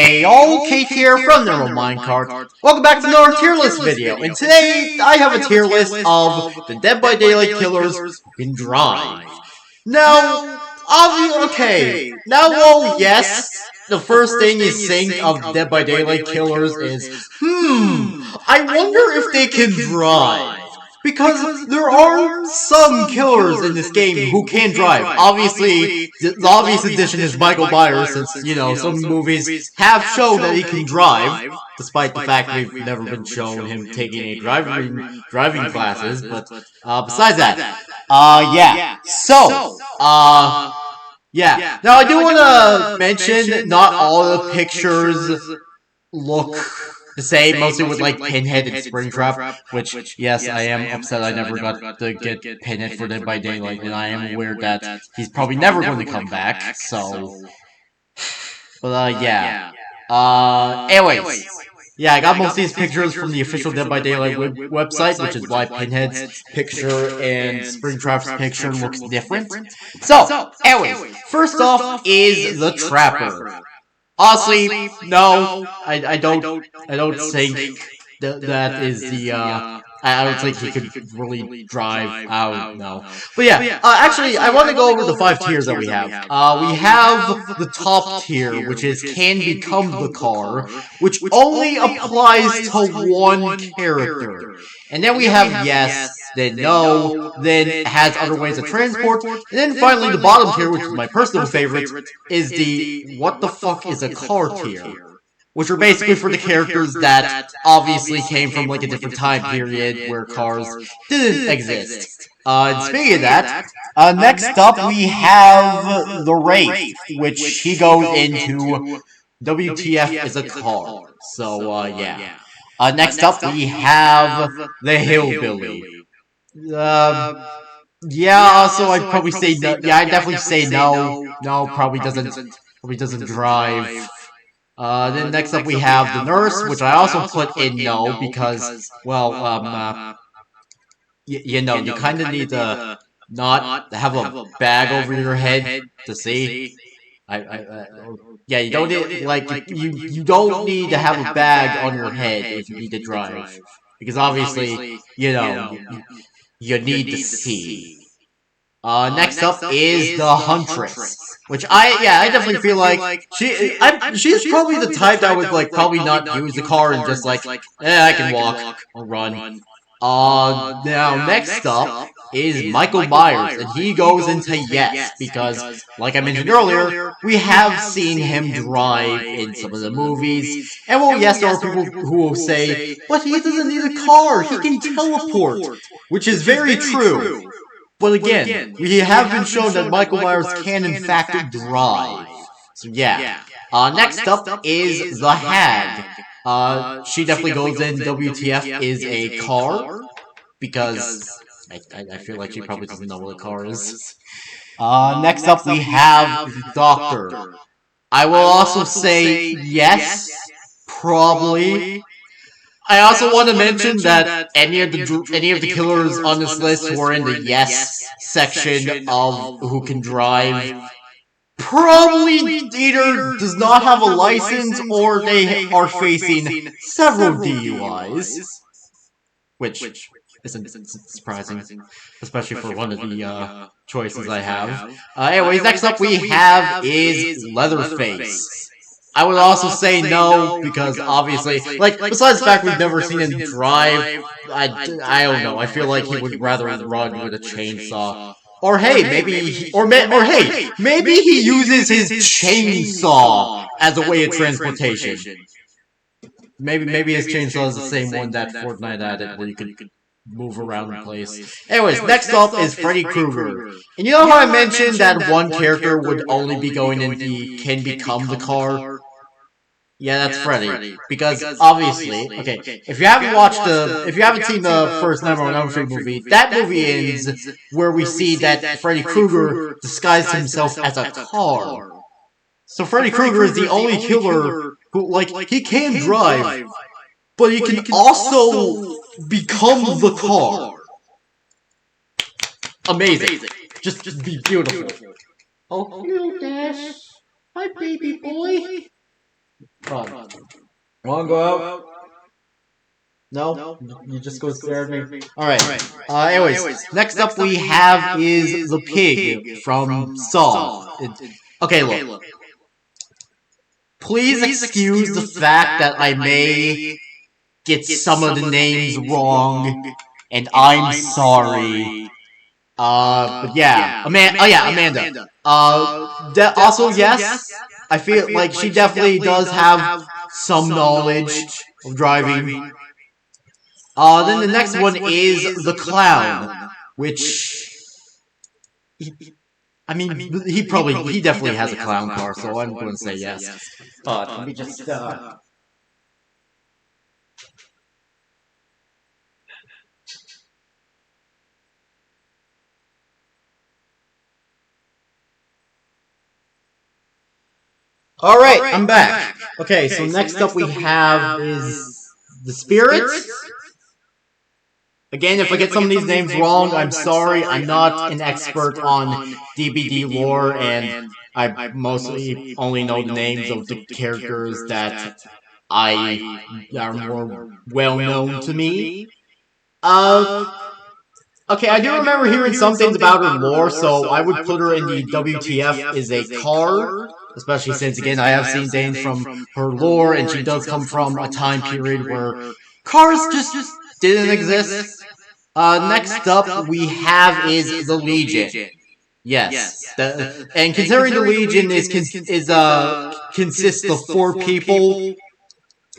Hey all, Kate here from Normal Minecart. Welcome back to another tier list video, and today I have a tier list of the Dead by Daylight killers who can drive. Now, yes, the first thing you think of Dead by Daylight killers is, I wonder if they can drive. Because there are some killers in this game who can drive. Obviously, the obvious addition is Michael Myers, since, you know, some movies have shown that he can drive, despite the fact we've never been shown him taking a driving classes, but, besides that, yeah. So, yeah. Now, I do want to mention, not all the pictures look the same, mostly with like Pinhead and Springtrap, which, yes, I am upset I never got to get Pinhead for Dead by Daylight, and I am aware that he's probably never going to come back, so... But, yeah. Anyways. Yeah, I got most of these pictures from the official Dead by Daylight website, which is why Pinhead's picture and Springtrap's picture looks different. So, anyways, first off is the Trapper. Honestly, no, I don't think that is the, I don't think he could really drive, I don't know. But yeah, actually, I want to go over the 5 tiers that we have. We have the top tier, which is can become the car, which only applies to one character. And then we have yes, then no, then has other ways of transport, and then finally the bottom tier, which is my personal favorite, is the what the fuck is a car tier, which are basically for the characters that obviously came from like a different time period where cars didn't exist. And speaking of that, next up we have the Wraith, which he goes into WTF is a car. So, yeah. Next up, we have the Hillbilly. Yeah, so I'd probably say no. Yeah, I'd definitely say no. No, probably doesn't drive. Then next up we have the Nurse, which I also put in no, because, well, you know, you kind of need to not have a bag over your head to see. Yeah, you don't need, like, you don't need to have a bag on your head if you need to drive. Because obviously, you know, you need to see. Next up is the Huntress. Which I definitely feel like she's probably the type that would, like, probably not use the car and just, like, I can walk or run. Now, next up is Michael Myers, and he goes into yes, because, like I mentioned earlier, we have seen him drive in some of the movies, and well, yes, there are people who will say, but he doesn't need a car, he can teleport, which is very true. But again, we have been shown that Michael Myers can in fact drive. So yeah. Next up is the Hag. She definitely goes in WTF is a car, because I feel like she probably doesn't know what a car is. Next up we have the Doctor. I will also say yes, probably. I also want to mention that any of the killers on this list who are in the yes section of who can drive probably either does not have a license or they are facing several DUIs, which isn't surprising, especially for one of the choices I have. Anyways, next up we have is Leatherface. I would also say no, because obviously, like, besides the fact we've never seen him drive, I don't know, I feel like he would rather run with a chainsaw. Or hey, maybe he uses his chainsaw as a way of transportation. Maybe his chainsaw is the same one that Fortnite added, where you could move around the place. Anyways, next up is Freddy Krueger. And you know how I mentioned that one character would only be going in the can become the car? Yeah, that's Freddy. Because obviously, okay, if you haven't seen the first Nightmare on Elm Street movie, that movie ends where we see that Freddy Krueger disguised himself as a car. So Freddy Krueger is the only killer who, like, he can drive, but he can also become the car. Amazing. Just be beautiful. Oh, hello, Dash. Hi, baby boy. Wanna go out? No? You just go stare at me? Alright. Anyways, next up we have is the pig from Saw. Okay, look. Please excuse the fact that I may get some of the names wrong, and I'm sorry. But yeah, Amanda. Also, yes, I feel like she definitely does have some knowledge of driving. Then the next one is the clown, which he definitely has a clown car, so I'm going to say yes. Let me just Alright, I'm back. Okay, so next up we have is the spirits. Again, if I get some of these names wrong, I'm sorry. I'm not an expert on DBD lore, and I mostly only know the names of the characters that are more well known to me. Okay, I do remember hearing some things about her lore, so I would put her in the WTF is a car, especially since, again, I have seen things from her lore, and she does come from a time period where cars just didn't exist. Next up we have is the Legion. Yes, and considering the Legion consists of 4 people,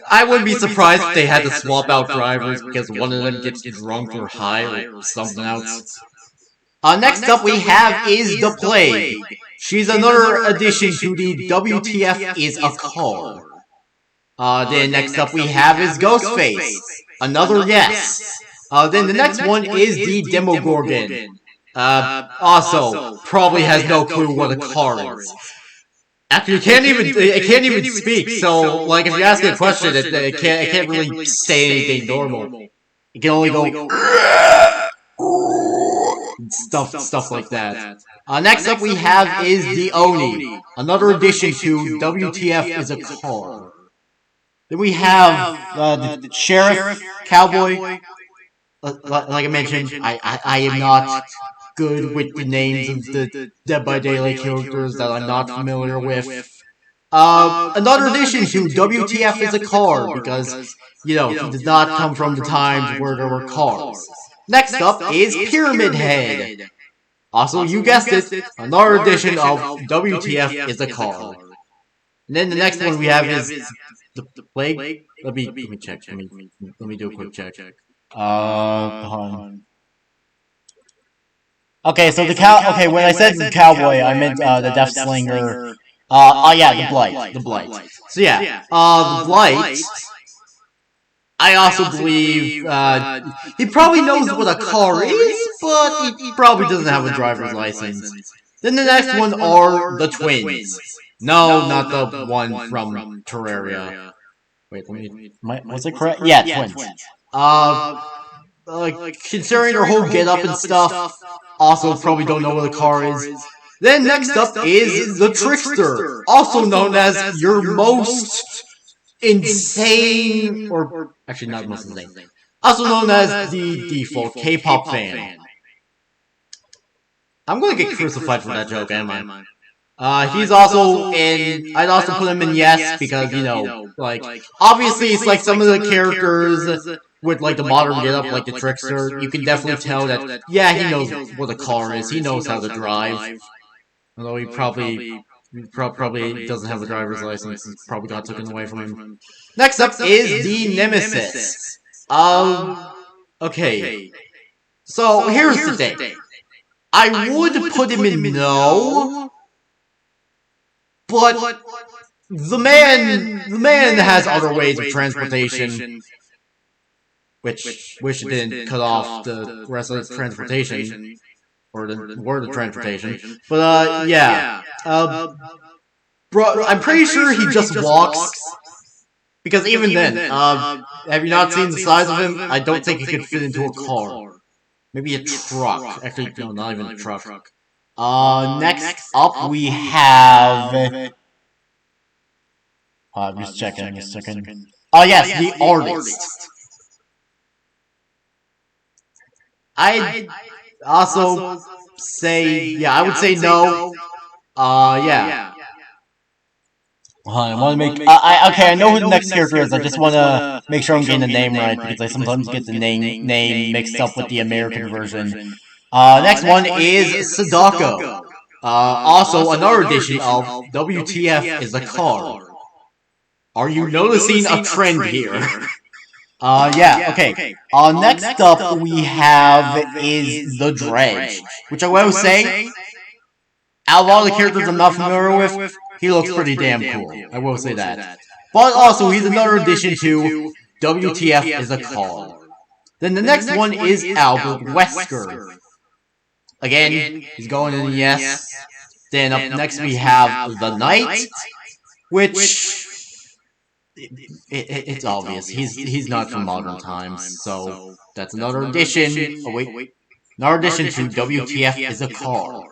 I wouldn't be surprised if they had to swap out drivers because one of them gets drunk or high or something else. Next up we have is the Plague. She's another addition to the WTF is a car. Then next up we have is Ghostface. Another yes. Then the next one is the Demogorgon. Also, probably has no clue what a car is. Actually, it can't even speak, so, like, if you ask it a question, it can't really say anything normal. It can only go stuff like that. Next up we have is the Oni. Another addition to WTF is a car. Then we have the Sheriff, Cowboy. Like I mentioned, I am not good with the names of the Dead by Daylight characters that I'm not familiar with. Another addition to WTF is a car, because, he does not come from the times where there were cars. Next up is Pyramid Head. Also, you guessed it, another edition of WTF is a car. And then the next one we have is the Plague. Let me check. Let me do a quick check. Hold on. Okay, so okay, when I said the cowboy, I meant the Death Slinger. The Blight. So yeah, the Blight. I also believe he probably knows what a car is, but he probably doesn't have a driver's license. Then the next one are the twins. No, not the one from Terraria. Wait, was it correct? Yeah, twins. Considering her whole get-up and stuff, also probably don't know what a car is. Then next up is the Trickster, also known as your most insane, or actually not most insane, also known as the default K-pop fan. I'm gonna get crucified for that joke, am I? He's also in, I'd also put him in yes, because, obviously it's like some of the characters with, like, the modern get-up, like the Trickster, you can definitely tell that, yeah, he knows what a car is, he knows how to drive. Although he probably doesn't have a driver's license, it probably got taken away from him. Next up is the Nemesis. Okay. So, here's the thing. I would put him in no, but the man has other ways of transportation, which wish it didn't cut off the rest of his transportation, or the word of transportation. But yeah, bro, I'm pretty sure he just walks. Because even then, have you not seen the size of him? I don't think he could fit into a car. Maybe a truck. Actually, no, not even a truck. Next up we have... Just checking, just checking. Oh yes, the artist. I also say, yeah, I would say no. Yeah. I want to make. Okay, I know who the next character is. I just want to make sure I'm getting the name right because I sometimes get the name mixed up with the American version. Next one is Sadako. Also, another edition of WTF is a car. Are you noticing a trend here? Yeah, okay. Next up we have is the Dredge, Which I will say, out of all the characters I'm not familiar with, he looks pretty damn cool. I will say that. But also, he's another addition to WTF is a car. Then the next one is Albert Wesker. Again, he's going in yes. Then up next we have The Knight, which it's obvious he's not from modern times, so that's another addition. Oh wait, another addition to WTF is a car.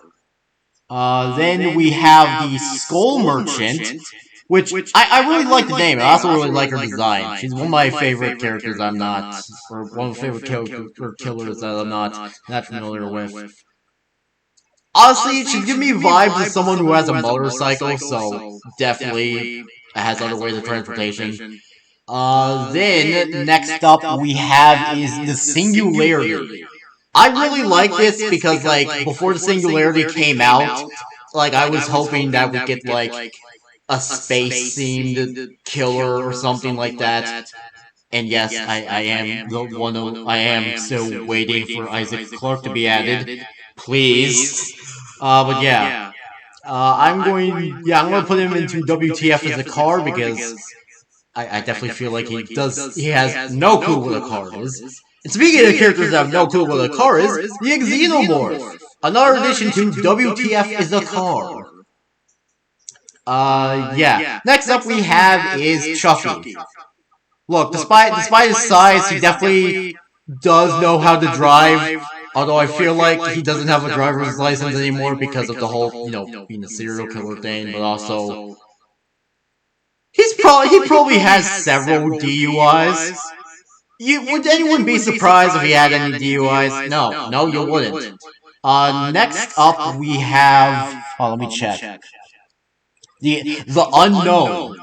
Then we have the Skull Merchant, which I really like the name. I also really like her design. She's one of my favorite characters. Or one of my favorite killers that I'm not familiar with. Honestly, she gives me vibes of someone who has a motorcycle, so definitely has other ways of transportation. Then next up we have is the Singularity. I really like this because, like, before the Singularity came out, like, I was hoping that would get, like, a space-themed killer or something like that. And yes, I am I am still waiting for Isaac Clarke to be added. Please. But yeah. I'm going to put him into WTF as a car because I definitely feel like he has no clue what a car is. And speaking of characters that have no clue what a car is, the Xenomorph! Another addition to WTF is a car. Yeah. Next up we have is Chucky. Look, despite his size, he definitely does know how to drive. Although I feel like he doesn't have a driver's license anymore because of the whole, being a serial killer thing. But also, he probably has several DUIs. Would anyone be surprised if he had any DUIs? No, you wouldn't. Next up we have. Oh, let me check. The Unknown.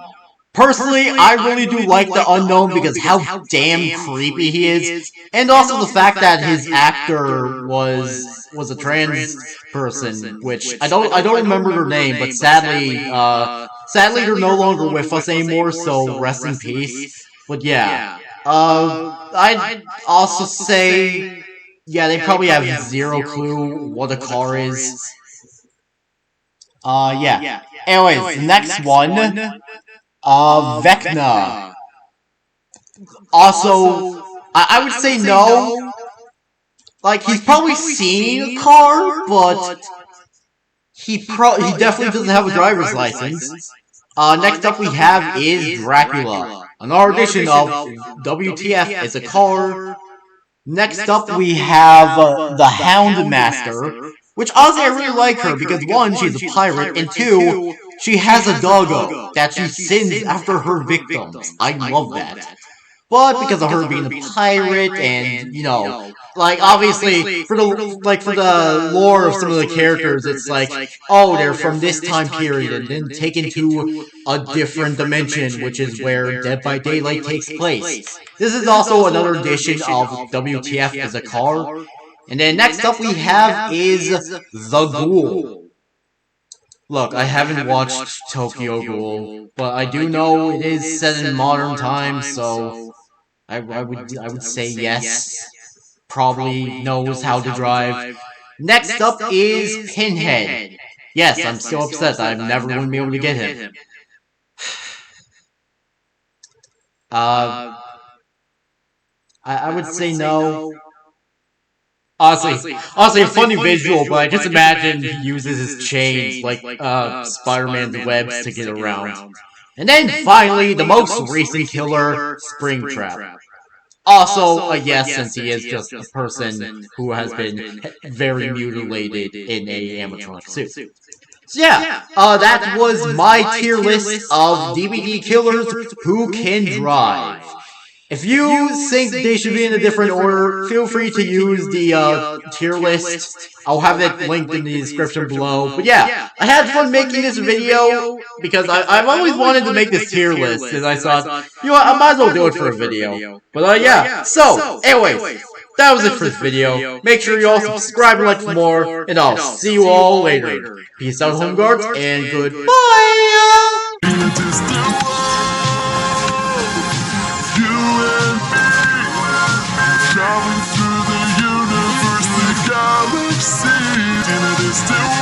Personally, I really do like the Unknown because how damn creepy he is, and also the fact that his actor was a trans person, which I don't remember her name, but sadly they're no longer with us anymore, so rest in peace. But yeah, I'd also say, yeah, they probably have zero clue what a car is. Yeah. Anyways, the next one. Vecna. Also, I would say no. Like, he's probably seen a car, but he definitely doesn't have a driver's license. Next up we have is Dracula. Another edition of WTF is a car. Next up we have the Hound Master, which honestly I really like her because one, she's a pirate, and two, she has a doggo that she sends after her victims. I love that. But because of her being a pirate and, like, obviously, for the lore of some of the characters, it's like, oh, they're from this time period and then taken to a different dimension, which is where Dead by Daylight takes place. This is also another edition of WTF as a car. And then next up we have is The Ghoul. Look, I haven't watched Tokyo Ghoul, but I do know it is set in modern times, so I would say yes. Probably knows how to drive. Next up is Pinhead. Yes, I'm still upset that I'm never going to be able to get him. I would say no. Honestly, a funny visual, but I just imagine he uses his chains like Spider-Man's webs to get around. And then finally, the most recent killer, Springtrap. Also a yes, since he is just a person who has been very mutilated in a animatronic suit. So yeah, that was my tier list of DBD killers who can drive. If you think they should be in a different order, feel free to use the tier list. I'll have it linked in the description below. But yeah, I had fun making this video because I've always wanted to make this tier list, and I thought, you know what, I might as well do it for a video. But yeah, so, anyways, that was it for this video. Make sure you all subscribe and like for more, and I'll see you all later. Peace out, home guards, and goodbye! Traveling through the universe, the galaxy, and it is still